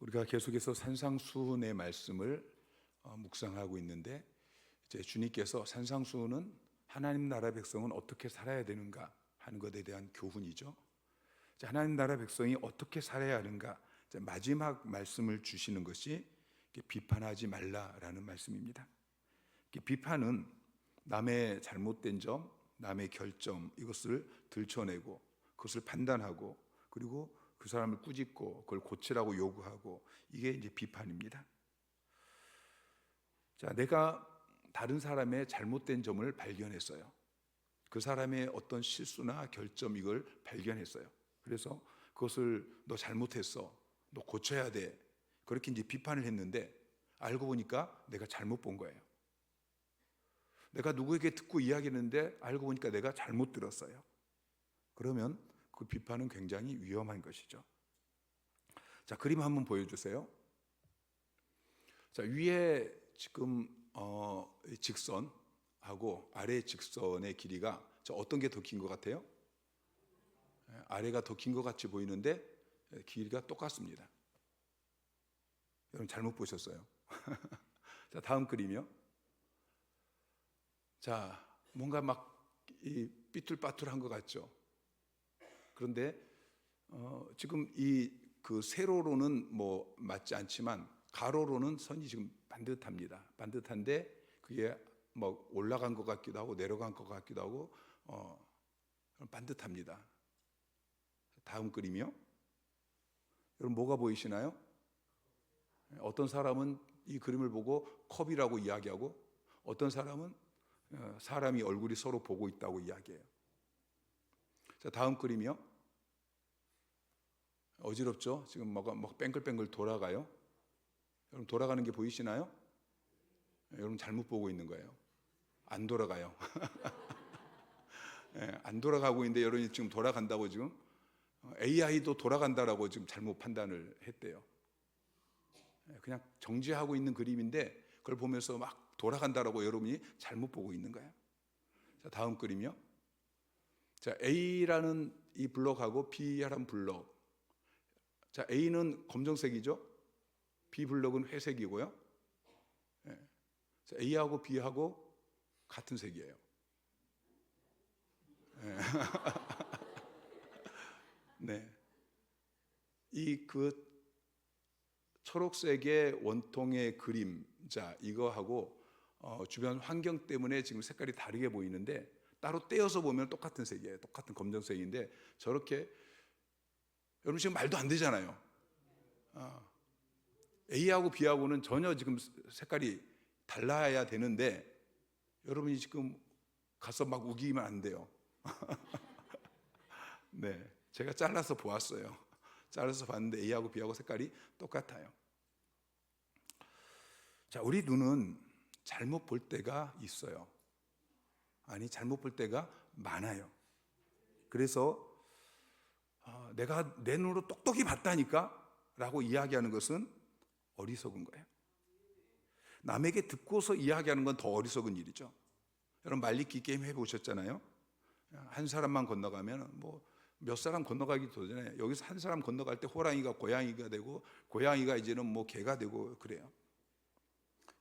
우리가 계속해서 산상수훈의 말씀을 묵상하고 있는데, 이제 주님께서 산상수훈은 하나님 나라 백성은 어떻게 살아야 되는가 하는 것에 대한 교훈이죠. 하나님 나라 백성이 어떻게 살아야 하는가, 마지막 말씀을 주시는 것이 비판하지 말라라는 말씀입니다. 비판은 남의 잘못된 점, 남의 결점, 이것을 들춰내고 그것을 판단하고, 그리고 그 사람을 꾸짖고 그걸 고치라고 요구하고, 이게 이제 비판입니다. 내가 다른 사람의 잘못된 점을 발견했어요. 그 사람의 어떤 실수나 결점, 이걸 발견했어요. 그래서 그것을 너 잘못했어, 너 고쳐야 돼, 그렇게 이제 비판을 했는데, 알고 보니까 내가 잘못 본 거예요. 내가 누구에게 듣고 이야기했는데 알고 보니까 내가 잘못 들었어요. 그러면 그 비판은 굉장히 위험한 것이죠. 그림 한번 보여주세요. 위에 지금 직선하고 아래 직선의 길이가 어떤 게 더 긴 것 같아요? 아래가 더 긴 것 같이 보이는데 길이가 똑같습니다. 여러분 잘못 보셨어요. 다음 그림이요. 뭔가 막 삐뚤빠뚤한 것 같죠? 그런데 지금 그 세로로는 뭐 맞지 않지만 가로로는 선이 지금 반듯한데 그게 뭐 올라간 것 같기도 하고 내려간 것 같기도 하고 반듯합니다. 다음 그림이요. 여러분 뭐가 보이시나요? 어떤 사람은 이 그림을 보고 컵이라고 이야기하고, 어떤 사람은 사람이 얼굴이 서로 보고 있다고 이야기해요. 다음 그림이요. 어지럽죠? 지금 막 뱅글뱅글 돌아가요. 여러분 돌아가는 게 보이시나요? 여러분 잘못 보고 있는 거예요. 안 돌아가요. 안 돌아가고 있는데 여러분이 지금 돌아간다고, 지금 AI도 돌아간다라고 지금 잘못 판단을 했대요. 그냥 정지하고 있는 그림인데 그걸 보면서 막 돌아간다라고 여러분이 잘못 보고 있는 거예요. 다음 그림이요. A라는 이 블록하고 B라는 블록. A는 검정색이죠. B 블록은 회색이고요. A하고 B하고 같은 색이에요. 네. 그 초록색의 원통의 그림자, 이거하고 주변 환경 때문에 지금 색깔이 다르게 보이는데, 따로 떼어서 보면 똑같은 색이에요. 똑같은 검정색인데, 저렇게 여러분 지금 말도 안 되잖아요. A하고 B하고는 전혀 지금 색깔이 달라야 되는데 여러분이 지금 가서 막 우기면 안 돼요. 네, 제가 잘라서 보았어요. 잘라서 봤는데 A하고 B하고 색깔이 똑같아요. 우리 눈은 잘못 볼 때가 있어요. 아니, 잘못 볼 때가 많아요. 그래서 내가 내 눈으로 똑똑히 봤다니까 라고 이야기하는 것은 어리석은 거예요. 남에게 듣고서 이야기하는 건 더 어리석은 일이죠. 여러분 말리기 게임 해보셨잖아요. 한 사람만 건너가면 뭐 몇 사람 건너가기 전에 여기서 한 사람 건너갈 때 호랑이가 고양이가 되고, 고양이가 이제는 뭐 개가 되고 그래요.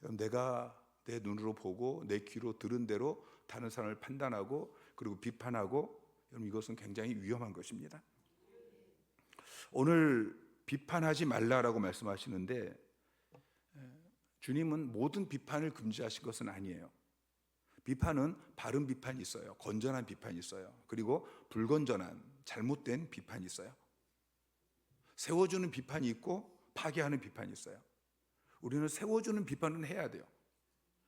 내가 내 눈으로 보고 내 귀로 들은 대로 다른 사람을 판단하고 그리고 비판하고, 여러분 이것은 굉장히 위험한 것입니다. 오늘 비판하지 말라라고 말씀하시는데, 주님은 모든 비판을 금지하신 것은 아니에요. 비판은 바른 비판이 있어요. 건전한 비판이 있어요. 그리고 불건전한 잘못된 비판이 있어요. 세워주는 비판이 있고 파괴하는 비판이 있어요. 우리는 세워주는 비판은 해야 돼요.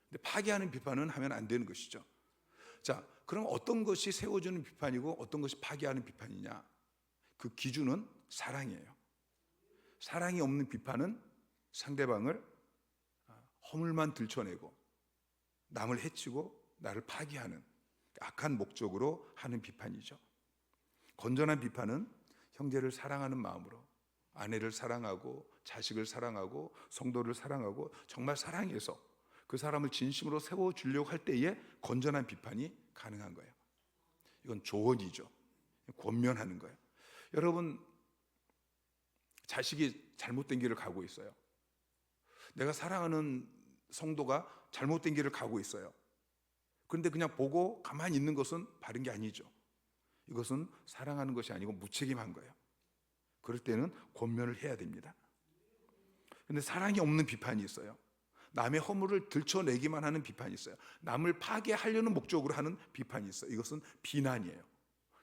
근데 파괴하는 비판은 하면 안 되는 것이죠. 그럼 어떤 것이 세워주는 비판이고 어떤 것이 파괴하는 비판이냐? 그 기준은 사랑이에요. 사랑이 없는 비판은 상대방을 허물만 들춰내고 남을 해치고 나를 파괴하는 악한 목적으로 하는 비판이죠. 건전한 비판은 형제를 사랑하는 마음으로, 아내를 사랑하고 자식을 사랑하고 성도를 사랑하고 정말 사랑해서 그 사람을 진심으로 세워주려고 할 때에 건전한 비판이 가능한 거예요. 이건 조언이죠. 권면하는 거예요. 여러분 자식이 잘못된 길을 가고 있어요. 내가 사랑하는 성도가 잘못된 길을 가고 있어요. 그런데 그냥 보고 가만히 있는 것은 바른 게 아니죠. 이것은 사랑하는 것이 아니고 무책임한 거예요. 그럴 때는 권면을 해야 됩니다. 그런데 사랑이 없는 비판이 있어요. 남의 허물을 들춰내기만 하는 비판이 있어요. 남을 파괴하려는 목적으로 하는 비판이 있어요. 이것은 비난이에요.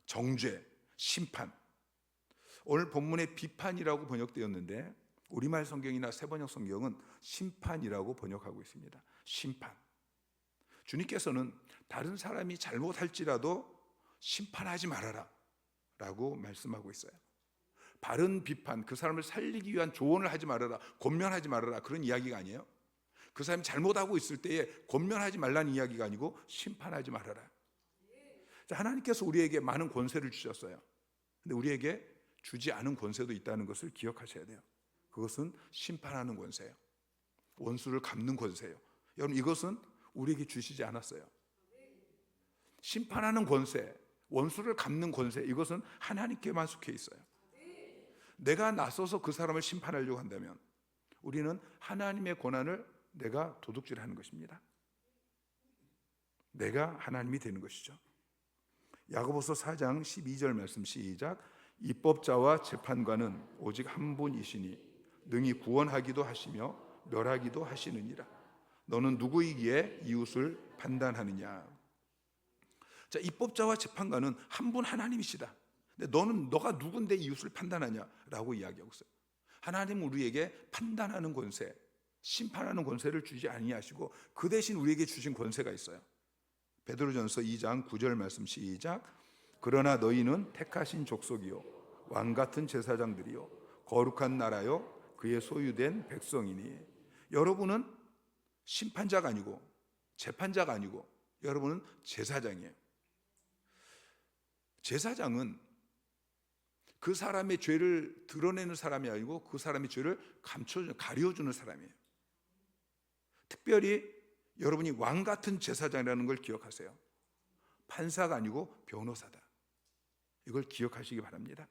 정죄, 심판. 오늘 본문에 비판이라고 번역되었는데 우리말 성경이나 세번역 성경은 심판이라고 번역하고 있습니다. 심판. 주님께서는 다른 사람이 잘못할지라도 심판하지 말아라 라고 말씀하고 있어요. 바른 비판, 그 사람을 살리기 위한 조언을 하지 말아라, 권면하지 말아라, 그런 이야기가 아니에요. 그 사람이 잘못하고 있을 때에 권면하지 말라는 이야기가 아니고 심판하지 말아라. 하나님께서 우리에게 많은 권세를 주셨어요. 근데 우리에게 주지 않은 권세도 있다는 것을 기억하셔야 돼요. 그것은 심판하는 권세예요. 원수를 갚는 권세예요. 여러분, 이것은 우리에게 주시지 않았어요. 심판하는 권세, 원수를 갚는 권세, 이것은 하나님께만 속해 있어요. 내가 나서서 그 사람을 심판하려고 한다면 우리는 하나님의 권한을 내가 도둑질하는 것입니다. 내가 하나님이 되는 것이죠. 야고보서 4장 12절 말씀 시작. 입법자와 재판관은 오직 한 분이시니 능히 구원하기도 하시며 멸하기도 하시느니라. 너는 누구이기에 이웃을 판단하느냐. 자, 입법자와 재판관은 한 분 하나님이시다. 근데 너가 누군데 이웃을 판단하냐라고 이야기하고 있어요. 하나님은 우리에게 판단하는 권세, 심판하는 권세를 주지 아니하시고 그 대신 우리에게 주신 권세가 있어요. 베드로전서 2장 9절 말씀 시작. 그러나 너희는 택하신 족속이요 왕 같은 제사장들이요 거룩한 나라요 그의 소유된 백성이니. 여러분은 심판자가 아니고 재판자가 아니고 여러분은 제사장이에요. 제사장은 그 사람의 죄를 드러내는 사람이 아니고 그 사람의 죄를 가려주는 사람이에요. 특별히 여러분이 왕 같은 제사장이라는 걸 기억하세요. 판사가 아니고 변호사다. 이걸 기억하시기 바랍니다.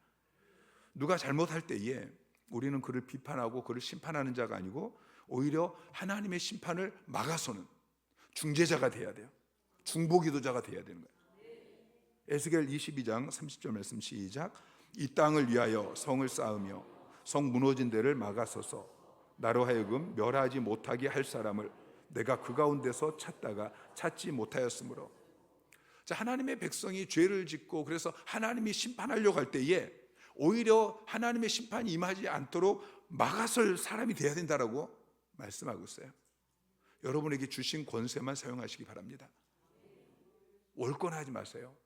누가 잘못할 때에 우리는 그를 비판하고 그를 심판하는 자가 아니고 오히려 하나님의 심판을 막아서는 중재자가 돼야 돼요. 중보기도자가 돼야 되는 거예요. 에스겔 22장 30절 말씀 시작. 이 땅을 위하여 성을 쌓으며 성 무너진 데를 막아서서 나로 하여금 멸하지 못하게 할 사람을 내가 그 가운데서 찾다가 찾지 못하였으므로. 자, 하나님의 백성이 죄를 짓고 그래서 하나님이 심판하려고 할 때에 오히려 하나님의 심판이 임하지 않도록 막아설 사람이 돼야 된다라고 말씀하고 있어요. 여러분에게 주신 권세만 사용하시기 바랍니다. 월권하지 마세요.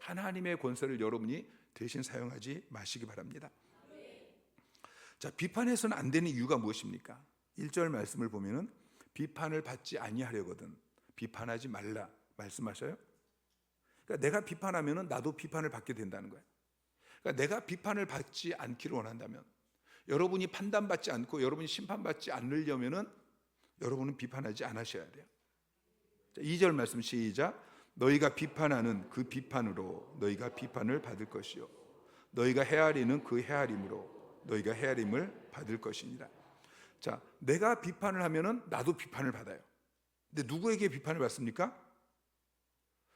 하나님의 권세를 여러분이 대신 사용하지 마시기 바랍니다. 자, 비판해서는 안 되는 이유가 무엇입니까? 1절 말씀을 보면은 비판을 받지 아니하려거든 비판하지 말라 말씀하셔요. 그러니까 내가 비판하면은 나도 비판을 받게 된다는 거예요. 그러니까 내가 비판을 받지 않기를 원한다면, 여러분이 판단받지 않고 여러분이 심판받지 않으려면은 여러분은 비판하지 않으셔야 돼요. 자, 2절 말씀 시작. 너희가 비판하는 그 비판으로 너희가 비판을 받을 것이요 너희가 헤아리는 그 헤아림으로 너희가 헤아림을 받을 것이니라. 자, 내가 비판을 하면은 나도 비판을 받아요. 근데 누구에게 비판을 받습니까?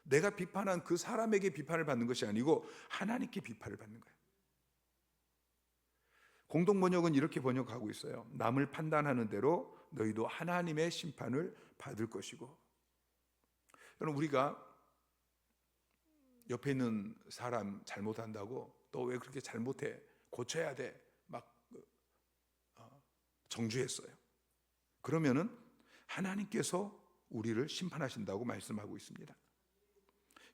내가 비판한 그 사람에게 비판을 받는 것이 아니고 하나님께 비판을 받는 거예요. 공동 번역은 이렇게 번역하고 있어요. 남을 판단하는 대로 너희도 하나님의 심판을 받을 것이고. 여러분, 우리가 옆에 있는 사람 잘못한다고 너 왜 그렇게 잘못해? 고쳐야 돼. 막 정죄했어요. 그러면은 하나님께서 우리를 심판하신다고 말씀하고 있습니다.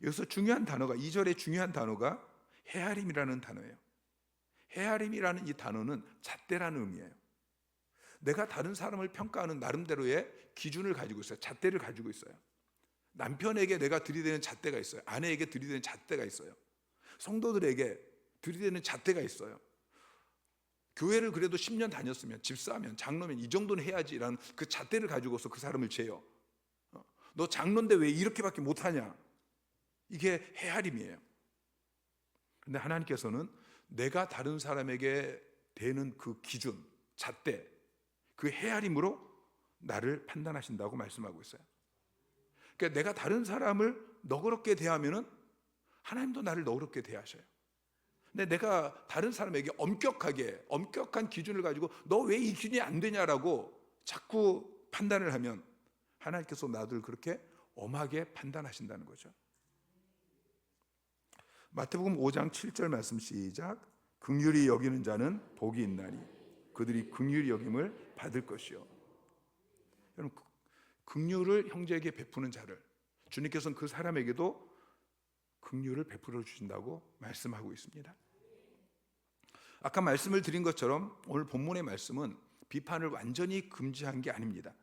여기서 중요한 단어가 2절의 중요한 단어가 헤아림이라는 단어예요. 헤아림이라는 이 단어는 잣대라는 의미예요. 내가 다른 사람을 평가하는 나름대로의 기준을 가지고 있어요. 잣대를 가지고 있어요. 남편에게 내가 들이대는 잣대가 있어요. 아내에게 들이대는 잣대가 있어요. 성도들에게 들이대는 잣대가 있어요. 교회를 그래도 10년 다녔으면, 집사면, 장로면 이 정도는 해야지라는 그 잣대를 가지고서 그 사람을 죄요. 너 장로인데 왜 이렇게밖에 못하냐? 이게 헤아림이에요. 근데 하나님께서는 내가 다른 사람에게 되는 그 기준, 잣대, 그 헤아림으로 나를 판단하신다고 말씀하고 있어요. 그러니까 내가 다른 사람을 너그럽게 대하면은 하나님도 나를 너그럽게 대하셔요. 근데 내가 다른 사람에게 엄격한 기준을 가지고 너 왜 이 기준이 안 되냐라고 자꾸 판단을 하면 하나님께서 나를 그렇게 엄하게 판단하신다는 거죠. 마태복음 5장 7절 말씀 시작. 긍휼히 여기는 자는 복이 있나니 그들이 긍휼히 여김을 받을 것이요. 여러분, 긍휼을 형제에게 베푸는 자를 주님께서는 그 사람에게도 긍휼을 베풀어 주신다고 말씀하고 있습니다. 아까 말씀을 드린 것처럼 오늘 본문의 말씀은 비판을 완전히 금지한 게 아닙니다.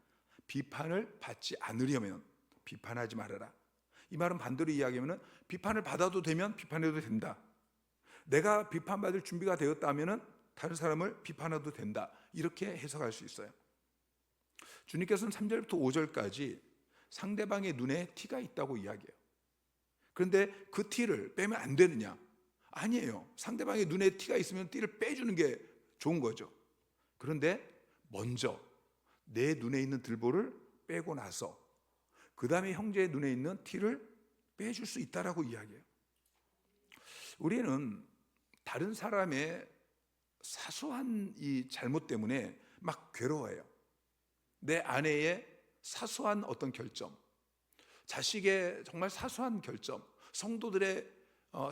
비판을 받지 않으려면 비판하지 말아라. 이 말은 반대로 이야기하면 비판을 받아도 되면 비판해도 된다. 내가 비판받을 준비가 되었다면 다른 사람을 비판해도 된다. 이렇게 해석할 수 있어요. 주님께서는 3절부터 5절까지 상대방의 눈에 티가 있다고 이야기해요. 그런데 그 티를 빼면 안 되느냐? 아니에요. 상대방의 눈에 티가 있으면 티를 빼주는 게 좋은 거죠. 그런데 먼저 내 눈에 있는 들보를 빼고 나서 그 다음에 형제의 눈에 있는 티를 빼줄 수 있다라고 이야기해요. 우리는 다른 사람의 사소한 이 잘못 때문에 막 괴로워해요. 내 아내의 사소한 어떤 결점, 자식의 정말 사소한 결점, 성도들의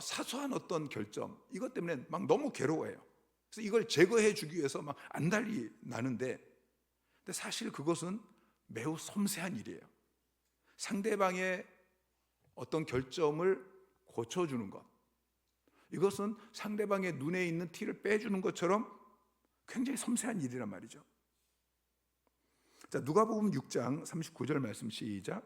사소한 어떤 결점, 이것 때문에 막 너무 괴로워해요. 그래서 이걸 제거해 주기 위해서 막 안달이 나는데, 근데 사실 그것은 매우 섬세한 일이에요. 상대방의 어떤 결점을 고쳐주는 것, 이것은 상대방의 눈에 있는 티를 빼주는 것처럼 굉장히 섬세한 일이란 말이죠. 자, 누가복음 6장 39절 말씀 시작.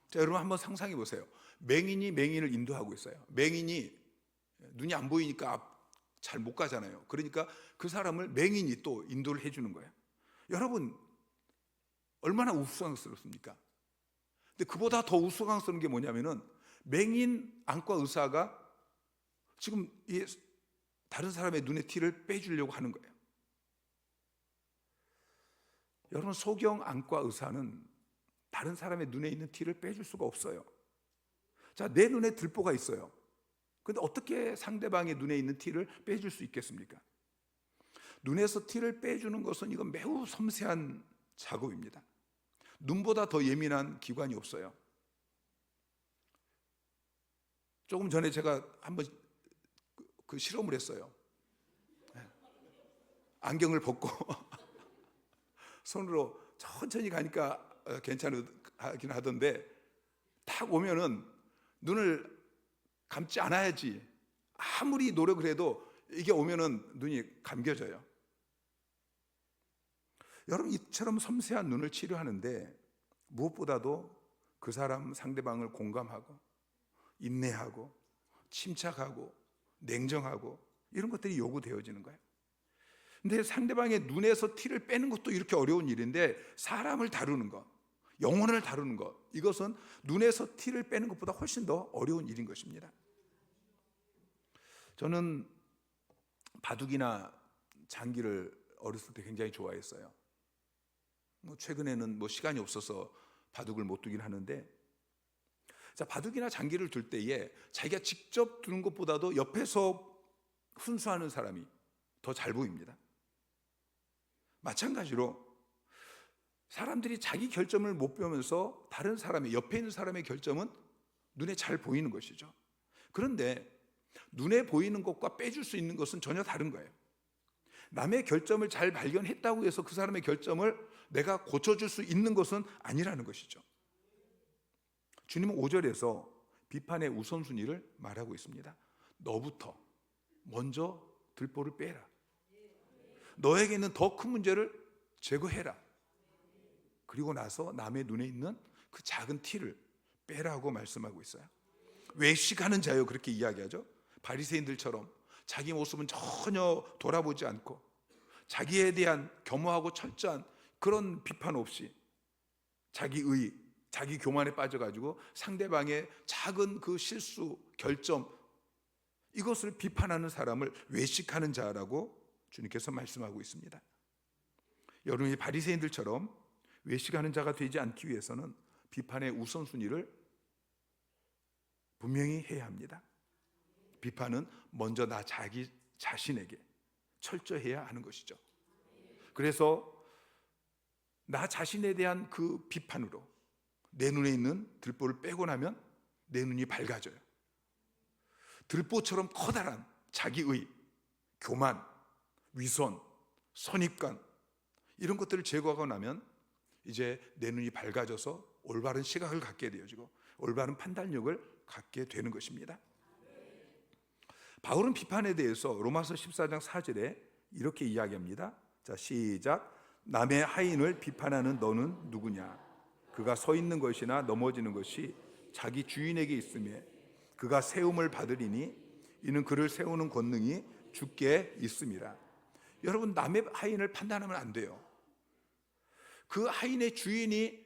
자, 여러분 한번 상상해 보세요. 맹인이 맹인을 인도하고 있어요. 맹인이 눈이 안 보이니까 잘 못 가잖아요. 그러니까 그 사람을 맹인이 또 인도를 해주는 거예요. 여러분 얼마나 우스꽝스럽습니까? 근데 그보다 더 우스꽝스러운 게 뭐냐면은 맹인 안과 의사가 지금 이 다른 사람의 눈에 티를 빼주려고 하는 거예요. 여러분, 소경 안과 의사는 다른 사람의 눈에 있는 티를 빼줄 수가 없어요. 자, 내 눈에 들보가 있어요. 근데 어떻게 상대방의 눈에 있는 티를 빼줄 수 있겠습니까? 눈에서 티를 빼주는 것은 이건 매우 섬세한 작업입니다. 눈보다 더 예민한 기관이 없어요. 조금 전에 제가 한번 그 실험을 했어요. 안경을 벗고 손으로 천천히 가니까 괜찮긴 하던데 딱 오면은 눈을 감지 않아야지 아무리 노력을 해도 이게 오면은 눈이 감겨져요. 여러분, 이처럼 섬세한 눈을 치료하는데 무엇보다도 그 사람 상대방을 공감하고 인내하고 침착하고 냉정하고 이런 것들이 요구되어지는 거예요. 근데 상대방의 눈에서 티를 빼는 것도 이렇게 어려운 일인데 사람을 다루는 것, 영혼을 다루는 것, 이것은 눈에서 티를 빼는 것보다 훨씬 더 어려운 일인 것입니다. 저는 바둑이나 장기를 어렸을 때 굉장히 좋아했어요. 최근에는 시간이 없어서 바둑을 못 두긴 하는데, 자, 바둑이나 장기를 둘 때에 자기가 직접 두는 것보다도 옆에서 훈수하는 사람이 더 잘 보입니다. 마찬가지로 사람들이 자기 결점을 못 보면서 다른 사람의, 옆에 있는 사람의 결점은 눈에 잘 보이는 것이죠. 그런데 눈에 보이는 것과 빼줄 수 있는 것은 전혀 다른 거예요. 남의 결점을 잘 발견했다고 해서 그 사람의 결점을 내가 고쳐줄 수 있는 것은 아니라는 것이죠. 주님은 5절에서 비판의 우선순위를 말하고 있습니다. 너부터 먼저 들보를 빼라. 너에게 있는 더 큰 문제를 제거해라. 그리고 나서 남의 눈에 있는 그 작은 티를 빼라고 말씀하고 있어요. 외식하는 자요, 그렇게 이야기하죠. 바리새인들처럼 자기 모습은 전혀 돌아보지 않고 자기에 대한 겸허하고 철저한 그런 비판 없이 자기 의, 자기 교만에 빠져가지고 상대방의 작은 그 실수, 결점, 이것을 비판하는 사람을 외식하는 자라고 주님께서 말씀하고 있습니다. 여러분이 바리새인들처럼 외식하는 자가 되지 않기 위해서는 비판의 우선순위를 분명히 해야 합니다. 비판은 먼저 나 자기 자신에게 철저해야 하는 것이죠. 그래서 나 자신에 대한 그 비판으로 내 눈에 있는 들보를 빼고 나면 내 눈이 밝아져요. 들보처럼 커다란 자기의, 교만, 위선, 선입관, 이런 것들을 제거하고 나면 이제 내 눈이 밝아져서 올바른 시각을 갖게 되어지고 올바른 판단력을 갖게 되는 것입니다. 바울은 비판에 대해서 로마서 14장 4절에 이렇게 이야기합니다. 자, 시작. 남의 하인을 비판하는 너는 누구냐? 그가 서 있는 것이나 넘어지는 것이 자기 주인에게 있으며 그가 세움을 받으리니 이는 그를 세우는 권능이 주께 있음이라. 여러분, 남의 하인을 판단하면 안 돼요. 그 하인의 주인이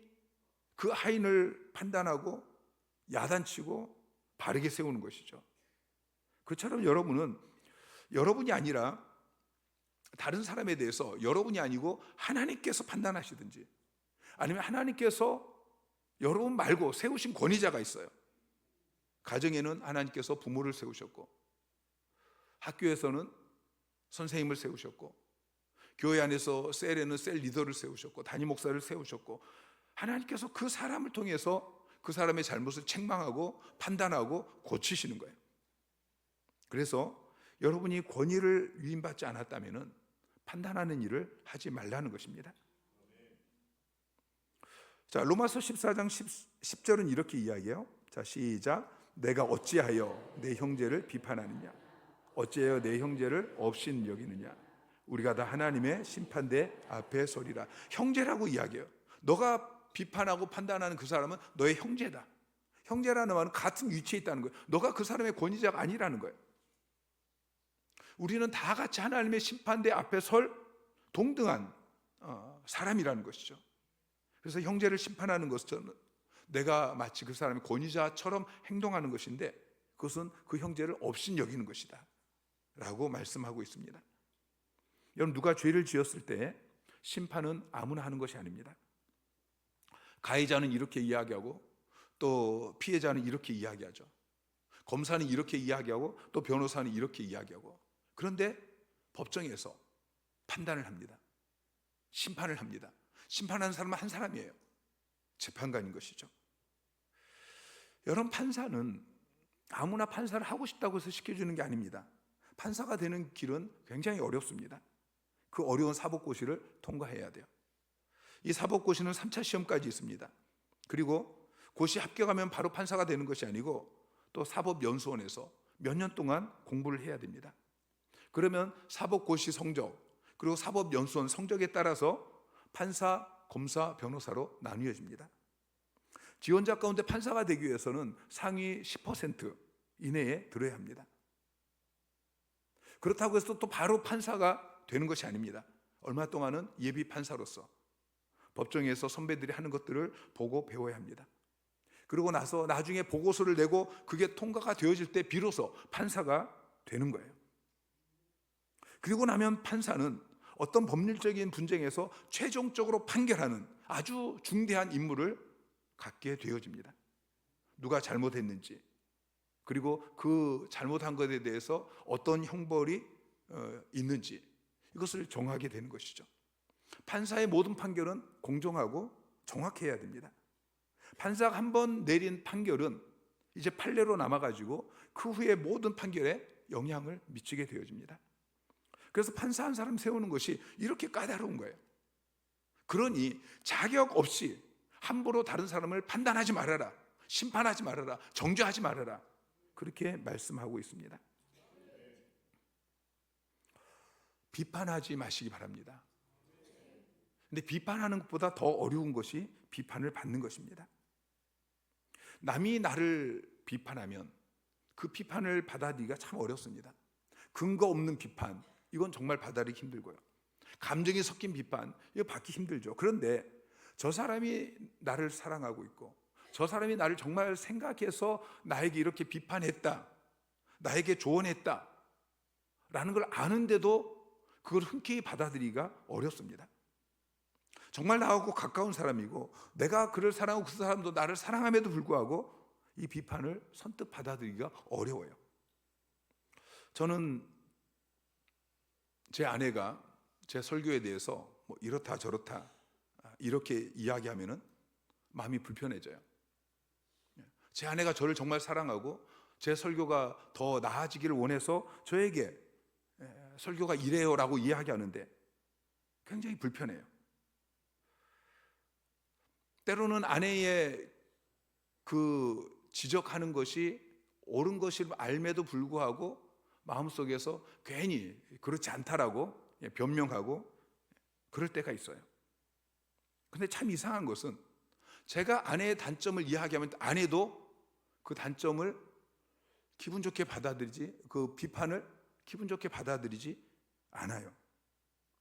그 하인을 판단하고 야단치고 바르게 세우는 것이죠. 그처럼 여러분이 아니라 다른 사람에 대해서 여러분이 아니고 하나님께서 판단하시든지, 아니면 하나님께서 여러분 말고 세우신 권위자가 있어요. 가정에는 하나님께서 부모를 세우셨고, 학교에서는 선생님을 세우셨고, 교회 안에서 셀에는 셀 리더를 세우셨고, 담임 목사를 세우셨고, 하나님께서 그 사람을 통해서 그 사람의 잘못을 책망하고 판단하고 고치시는 거예요. 그래서 여러분이 권위를 위임받지 않았다면 판단하는 일을 하지 말라는 것입니다. 자, 로마서 14장 10절은 이렇게 이야기해요. 자, 시작. 내가 어찌하여 내 형제를 비판하느냐? 어찌하여 내 형제를 업신 여기느냐? 우리가 다 하나님의 심판대 앞에 서리라. 형제라고 이야기해요. 너가 비판하고 판단하는 그 사람은 너의 형제다. 형제라는 말은 같은 위치에 있다는 거예요. 너가 그 사람의 권위자가 아니라는 거예요. 우리는 다 같이 하나님의 심판대 앞에 설 동등한 사람이라는 것이죠. 그래서 형제를 심판하는 것은 내가 마치 그 사람의 권위자처럼 행동하는 것인데, 그것은 그 형제를 업신 여기는 것이다 라고 말씀하고 있습니다. 여러분, 누가 죄를 지었을 때 심판은 아무나 하는 것이 아닙니다. 가해자는 이렇게 이야기하고 또 피해자는 이렇게 이야기하죠. 검사는 이렇게 이야기하고 또 변호사는 이렇게 이야기하고, 그런데 법정에서 판단을 합니다. 심판을 합니다. 심판하는 사람은 한 사람이에요. 재판관인 것이죠. 여러분, 판사는 아무나 판사를 하고 싶다고 해서 시켜주는 게 아닙니다. 판사가 되는 길은 굉장히 어렵습니다. 그 어려운 사법고시를 통과해야 돼요. 이 사법고시는 3차 시험까지 있습니다. 그리고 고시 합격하면 바로 판사가 되는 것이 아니고 또 사법연수원에서 몇 년 동안 공부를 해야 됩니다. 그러면 사법고시 성적, 그리고 사법연수원 성적에 따라서 판사, 검사, 변호사로 나뉘어집니다. 지원자 가운데 판사가 되기 위해서는 상위 10% 이내에 들어야 합니다. 그렇다고 해서 또 바로 판사가 되는 것이 아닙니다. 얼마 동안은 예비 판사로서 법정에서 선배들이 하는 것들을 보고 배워야 합니다. 그러고 나서 나중에 보고서를 내고 그게 통과가 되어질 때 비로소 판사가 되는 거예요. 그리고 나면 판사는 어떤 법률적인 분쟁에서 최종적으로 판결하는 아주 중대한 임무를 갖게 되어집니다. 누가 잘못했는지, 그리고 그 잘못한 것에 대해서 어떤 형벌이 있는지, 이것을 정하게 되는 것이죠. 판사의 모든 판결은 공정하고 정확해야 됩니다. 판사가 한 번 내린 판결은 이제 판례로 남아가지고 그 후에 모든 판결에 영향을 미치게 되어집니다. 그래서 판사 한 사람 세우는 것이 이렇게 까다로운 거예요. 그러니 자격 없이 함부로 다른 사람을 판단하지 말아라, 심판하지 말아라, 정죄하지 말아라, 그렇게 말씀하고 있습니다. 비판하지 마시기 바랍니다. 근데 비판하는 것보다 더 어려운 것이 비판을 받는 것입니다. 남이 나를 비판하면 그 비판을 받아들이기가 참 어렵습니다. 근거 없는 비판, 이건 정말 받아들이기 힘들고요. 감정이 섞인 비판, 이거 받기 힘들죠. 그런데 저 사람이 나를 사랑하고 있고 저 사람이 나를 정말 생각해서 나에게 이렇게 비판했다, 나에게 조언했다 라는 걸 아는데도 그걸 흔쾌히 받아들이기가 어렵습니다. 정말 나하고 가까운 사람이고 내가 그를 사랑하고 그 사람도 나를 사랑함에도 불구하고 이 비판을 선뜻 받아들이기가 어려워요. 저는 제 아내가 제 설교에 대해서 뭐 이렇다 저렇다 이렇게 이야기하면은 마음이 불편해져요. 제 아내가 저를 정말 사랑하고 제 설교가 더 나아지기를 원해서 저에게 설교가 이래요라고 이야기하는데 굉장히 불편해요. 때로는 아내의 그 지적하는 것이 옳은 것을 알매도 불구하고 마음속에서 괜히 그렇지 않다라고 변명하고 그럴 때가 있어요. 근데 참 이상한 것은 제가 아내의 단점을 이야기하면 아내도 그 단점을 기분 좋게 받아들이지, 그 비판을 기분 좋게 받아들이지 않아요.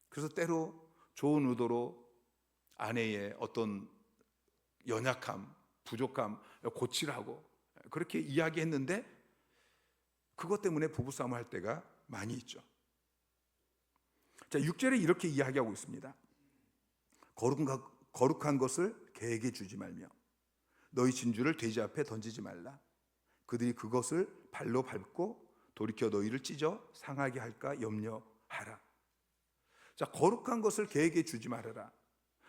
그래서 때로 좋은 의도로 아내의 어떤 연약함, 부족함 고치라고 그렇게 이야기했는데 그것 때문에 부부싸움을 할 때가 많이 있죠. 자, 6절에 이렇게 이야기하고 있습니다. 거룩한 것을 개에게 주지 말며 너희 진주를 돼지 앞에 던지지 말라. 그들이 그것을 발로 밟고 돌이켜 너희를 찢어 상하게 할까 염려하라. 자, 거룩한 것을 개에게 주지 말아라.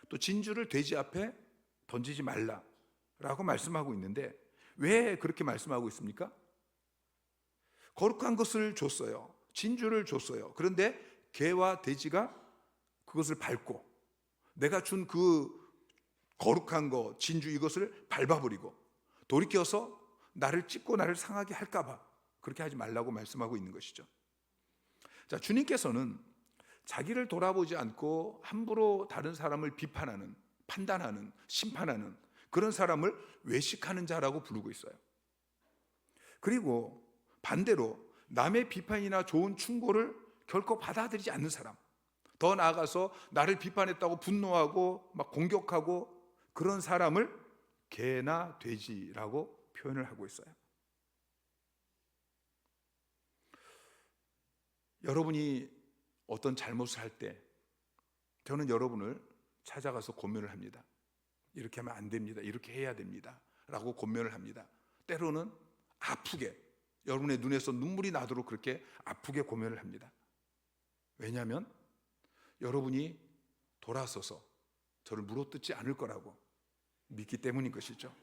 또 진주를 돼지 앞에 던지지 말라라고 말씀하고 있는데 왜 그렇게 말씀하고 있습니까? 거룩한 것을 줬어요. 진주를 줬어요. 그런데 개와 돼지가 그것을 밟고 내가 준 그 거룩한 거, 진주 이것을 밟아버리고 돌이켜서 나를 찢고 나를 상하게 할까 봐 그렇게 하지 말라고 말씀하고 있는 것이죠. 자, 주님께서는 자기를 돌아보지 않고 함부로 다른 사람을 비판하는, 판단하는, 심판하는 그런 사람을 외식하는 자라고 부르고 있어요. 그리고 반대로 남의 비판이나 좋은 충고를 결코 받아들이지 않는 사람, 더 나아가서 나를 비판했다고 분노하고 막 공격하고 그런 사람을 개나 돼지라고 표현을 하고 있어요. 여러분이 어떤 잘못을 할 때 저는 여러분을 찾아가서 권면을 합니다. 이렇게 하면 안 됩니다. 이렇게 해야 됩니다. 라고 권면을 합니다. 때로는 아프게 여러분의 눈에서 눈물이 나도록 그렇게 아프게 권면을 합니다. 왜냐하면 여러분이 돌아서서 저를 물어뜯지 않을 거라고 믿기 때문인 것이죠.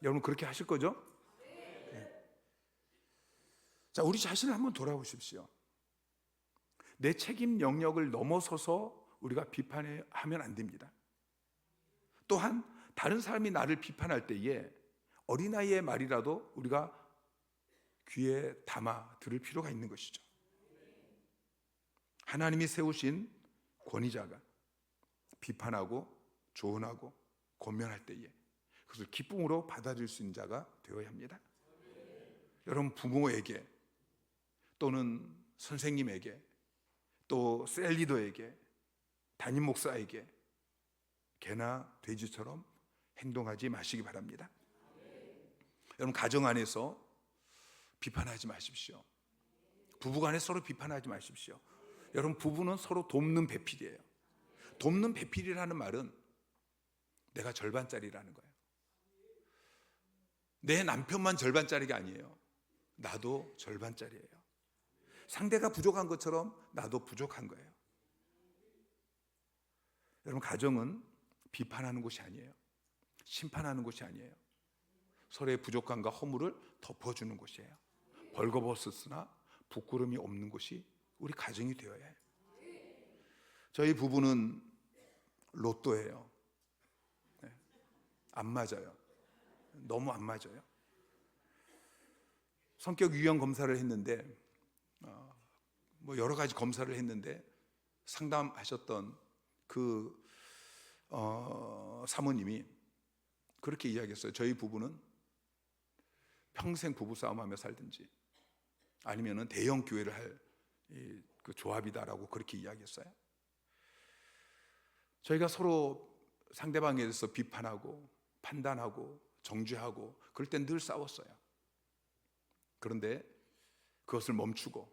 여러분 그렇게 하실 거죠? 네. 자, 우리 자신을 한번 돌아보십시오. 내 책임 영역을 넘어서서 우리가 비판하면 안 됩니다. 또한 다른 사람이 나를 비판할 때에 어린아이의 말이라도 우리가 귀에 담아 들을 필요가 있는 것이죠. 하나님이 세우신 권위자가 비판하고 조언하고 권면할 때에 그것을 기쁨으로 받아들일 수 있는 자가 되어야 합니다. 여러분 부모에게 또는 선생님에게 또 셀리더에게 담임 목사에게 개나 돼지처럼 행동하지 마시기 바랍니다. 여러분 가정 안에서 비판하지 마십시오. 부부간에 서로 비판하지 마십시오. 여러분 부부는 서로 돕는 배필이에요. 돕는 배필이라는 말은 내가 절반짜리라는 거예요. 내 남편만 절반짜리가 아니에요. 나도 절반짜리예요. 상대가 부족한 것처럼 나도 부족한 거예요. 여러분 가정은 비판하는 곳이 아니에요. 심판하는 곳이 아니에요. 서로의 부족함과 허물을 덮어주는 곳이에요. 벌거벗었으나 부끄러움이 없는 곳이 우리 가정이 되어야 해요. 저희 부부는 로또예요. 네. 안 맞아요. 너무 안 맞아요. 성격 유형 검사를 했는데 뭐 여러 가지 검사를 했는데 상담하셨던 그 사모님이 그렇게 이야기했어요. 저희 부부는 평생 부부싸움하며 살든지 아니면은 대형 교회를 할 그 조합이다라고 그렇게 이야기했어요. 저희가 서로 상대방에 대해서 비판하고 판단하고 정죄하고 그럴 땐 늘 싸웠어요. 그런데 그것을 멈추고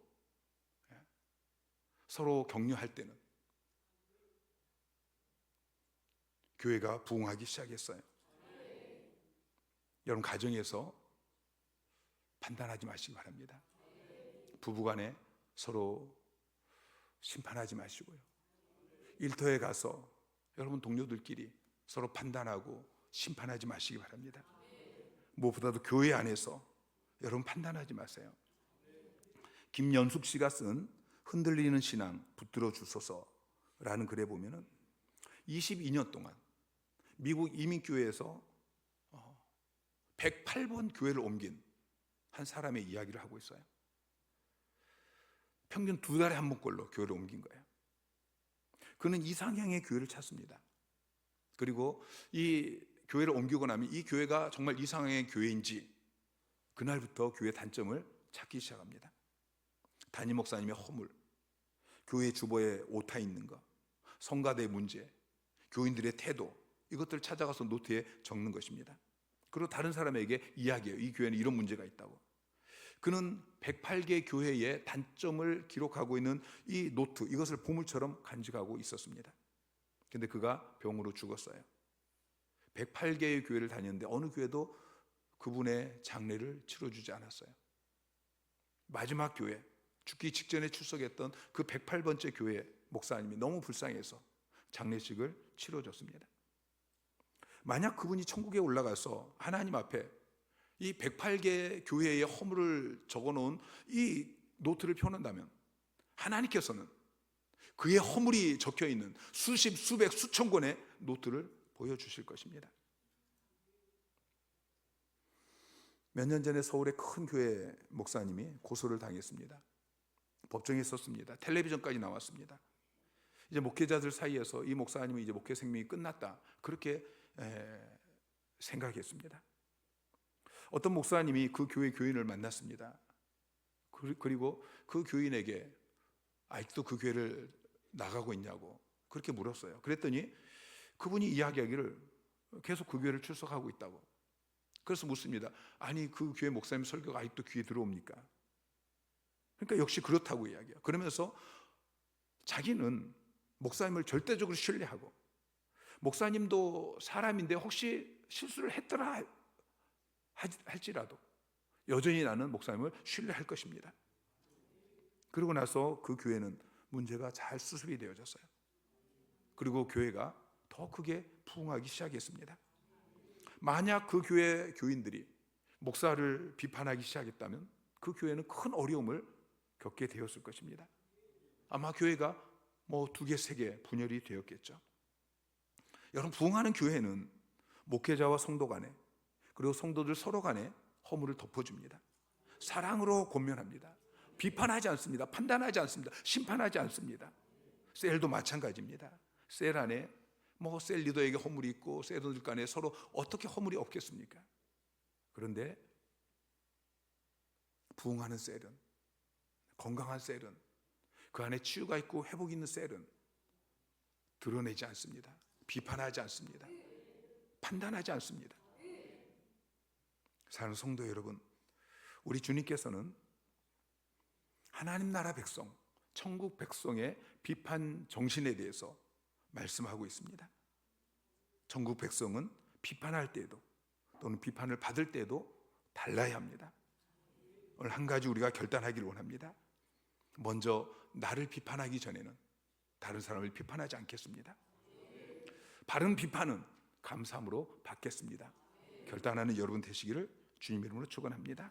서로 격려할 때는 교회가 부흥하기 시작했어요. 여러분, 가정에서 판단하지 마시기 바랍니다. 부부간에 서로 심판하지 마시고요. 일터에 가서 여러분 동료들끼리 서로 판단하고 심판하지 마시기 바랍니다. 무엇보다도 교회 안에서 여러분 판단하지 마세요. 김연숙 씨가 쓴 흔들리는 신앙 붙들어 주소서라는 글에 보면은 22년 동안 미국 이민교회에서 108번 교회를 옮긴 한 사람의 이야기를 하고 있어요. 평균 2달에 한 번꼴로 교회를 옮긴 거예요. 그는 이상향의 교회를 찾습니다. 그리고 이 교회를 옮기고 나면 이 교회가 정말 이상향의 교회인지 그날부터 교회 단점을 찾기 시작합니다. 담임 목사님의 허물, 교회 주보에 오타 있는 것, 성가대 문제, 교인들의 태도, 이것들을 찾아가서 노트에 적는 것입니다. 그리고 다른 사람에게 이야기해요. 이 교회는 이런 문제가 있다고. 그는 108개 교회의 단점을 기록하고 있는 이 노트, 이것을 보물처럼 간직하고 있었습니다. 근데 그가 병으로 죽었어요. 108개의 교회를 다녔는데 어느 교회도 그분의 장례를 치러주지 않았어요. 마지막 교회, 죽기 직전에 출석했던 그 108번째 교회 목사님이 너무 불쌍해서 장례식을 치러줬습니다. 만약 그분이 천국에 올라가서 하나님 앞에 이 108개 교회의 허물을 적어놓은 이 노트를 펴놓는다면 하나님께서는 그의 허물이 적혀있는 수십, 수백, 수천 권의 노트를 보여주실 것입니다. 몇 년 전에 서울의 큰 교회 목사님이 고소를 당했습니다. 법정에 섰습니다. 텔레비전까지 나왔습니다. 이제 목회자들 사이에서 이 목사님은 이제 목회 생명이 끝났다, 그렇게 생각했습니다. 어떤 목사님이 그 교회 교인을 만났습니다. 그리고 그 교인에게 아직도 그 교회를 나가고 있냐고 그렇게 물었어요. 그랬더니 그분이 이야기하기를 계속 그 교회를 출석하고 있다고. 그래서 묻습니다. 아니, 그 교회 목사님 설교가 아직도 귀에 들어옵니까? 그러니까 역시 그렇다고 이야기해요. 그러면서 자기는 목사님을 절대적으로 신뢰하고, 목사님도 사람인데 혹시 실수를 했더라 할지라도 여전히 나는 목사님을 신뢰할 것입니다. 그러고 나서 그 교회는 문제가 잘 수습이 되어졌어요. 그리고 교회가 더 크게 부흥하기 시작했습니다. 만약 그 교회 교인들이 목사를 비판하기 시작했다면 그 교회는 큰 어려움을 겪게 되었을 것입니다. 아마 교회가 2개, 3개 분열이 되었겠죠. 여러분, 부흥하는 교회는 목회자와 성도 간에, 그리고 성도들 서로 간에 허물을 덮어줍니다. 사랑으로 권면합니다. 비판하지 않습니다. 판단하지 않습니다. 심판하지 않습니다. 셀도 마찬가지입니다. 셀 안에 셀 리더에게 허물이 있고 셀들 간에 서로 어떻게 허물이 없겠습니까? 그런데 부흥하는 셀은, 건강한 셀은, 그 안에 치유가 있고 회복이 있는 셀은 드러내지 않습니다. 비판하지 않습니다. 판단하지 않습니다. 사랑하는 성도 여러분, 우리 주님께서는 하나님 나라 백성, 천국 백성의 비판 정신에 대해서 말씀하고 있습니다. 천국 백성은 비판할 때에도 또는 비판을 받을 때에도 달라야 합니다. 오늘 한 가지 우리가 결단하기를 원합니다. 먼저 나를 비판하기 전에는 다른 사람을 비판하지 않겠습니다. 바른 비판은 감사함으로 받겠습니다. 결단하는 여러분 되시기를 주님 이름으로 축원합니다.